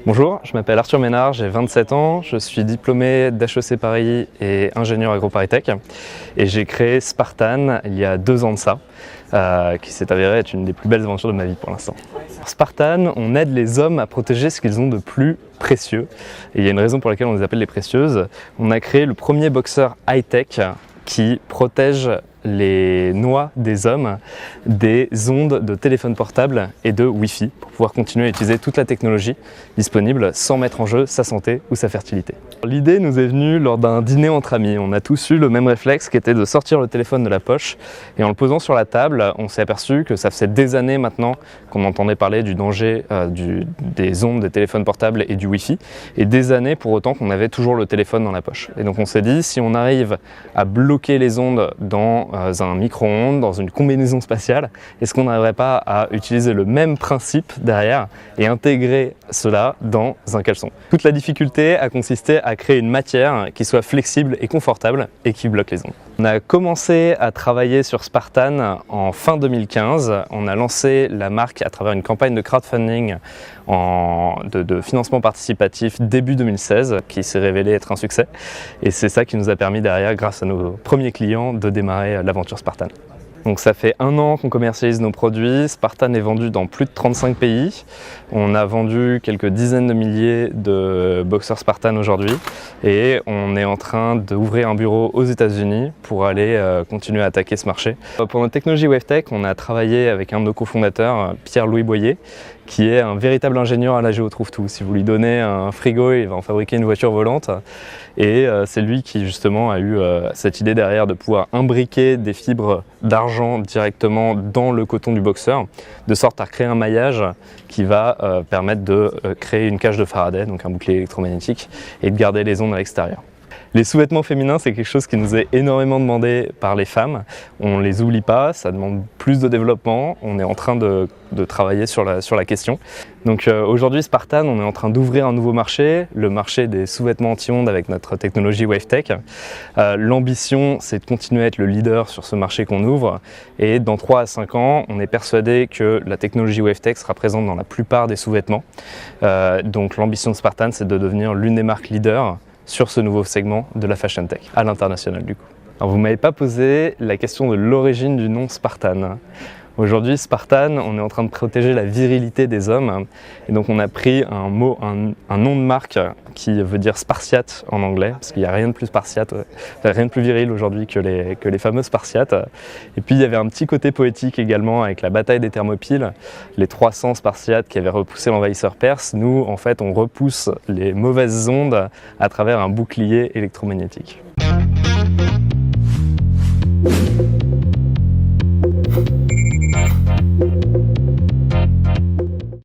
Bonjour, je m'appelle Arthur Ménard, j'ai 27 ans, je suis diplômé d'HEC Paris et ingénieur AgroParisTech et j'ai créé Spartan il y a 2 ans de ça, qui s'est avéré être une des plus belles aventures de ma vie pour l'instant. Spartan, on aide les hommes à protéger ce qu'ils ont de plus précieux et il y a une raison pour laquelle on les appelle les précieuses. On a créé le premier boxeur high-tech qui protège les noix des hommes des ondes de téléphone portable et de Wi-Fi pour pouvoir continuer à utiliser toute la technologie disponible sans mettre en jeu sa santé ou sa fertilité. L'idée nous est venue lors d'un dîner entre amis. On a tous eu le même réflexe qui était de sortir le téléphone de la poche et en le posant sur la table, on s'est aperçu que ça faisait des années maintenant qu'on entendait parler du danger des ondes des téléphones portables et du Wi-Fi et des années pour autant qu'on avait toujours le téléphone dans la poche. Et donc on s'est dit, si on arrive à bloquer les ondes dans un micro-ondes, dans une combinaison spatiale, est-ce qu'on n'arriverait pas à utiliser le même principe derrière et intégrer cela dans un caleçon? Toute la difficulté a consisté à créer une matière qui soit flexible et confortable et qui bloque les ondes. On a commencé à travailler sur Spartan en fin 2015. On a lancé la marque à travers une campagne de crowdfunding de financement participatif début 2016 qui s'est révélé être un succès. Et c'est ça qui nous a permis derrière, grâce à nos premiers clients, de démarrer l'aventure Spartan. Donc ça fait 1 an qu'on commercialise nos produits. Spartan est vendu dans plus de 35 pays. On a vendu quelques dizaines de milliers de boxeurs Spartan aujourd'hui et on est en train d'ouvrir un bureau aux États-Unis pour aller continuer à attaquer ce marché. Pour notre technologie WaveTech, on a travaillé avec un de nos cofondateurs, Pierre-Louis Boyer, qui est un véritable ingénieur à la Géotrouve-Tout. Si vous lui donnez un frigo, il va en fabriquer une voiture volante. Et c'est lui qui justement a eu cette idée derrière de pouvoir imbriquer des fibres d'argent directement dans le coton du boxeur, de sorte à créer un maillage qui va permettre de créer une cage de Faraday, donc un bouclier électromagnétique, et de garder les ondes à l'extérieur. Les sous-vêtements féminins, c'est quelque chose qui nous est énormément demandé par les femmes. On ne les oublie pas, ça demande plus de développement. On est en train de travailler sur la question. Donc aujourd'hui, Spartan, on est en train d'ouvrir un nouveau marché, le marché des sous-vêtements anti-ondes avec notre technologie WaveTech. L'ambition, c'est de continuer à être le leader sur ce marché qu'on ouvre. Et dans 3 à 5 ans, on est persuadé que la technologie WaveTech sera présente dans la plupart des sous-vêtements. Donc l'ambition de Spartan, c'est de devenir l'une des marques leaders sur ce nouveau segment de la fashion tech, à l'international du coup. Alors vous ne m'avez pas posé la question de l'origine du nom Spartan. Aujourd'hui, Spartan, on est en train de protéger la virilité des hommes et donc on a pris un nom de marque qui veut dire spartiate en anglais, parce qu'il n'y a rien de plus spartiate, rien de plus viril aujourd'hui que les fameux spartiates. Et puis il y avait un petit côté poétique également avec la bataille des Thermopyles, les 300 spartiates qui avaient repoussé l'envahisseur perse. Nous, en fait, on repousse les mauvaises ondes à travers un bouclier électromagnétique.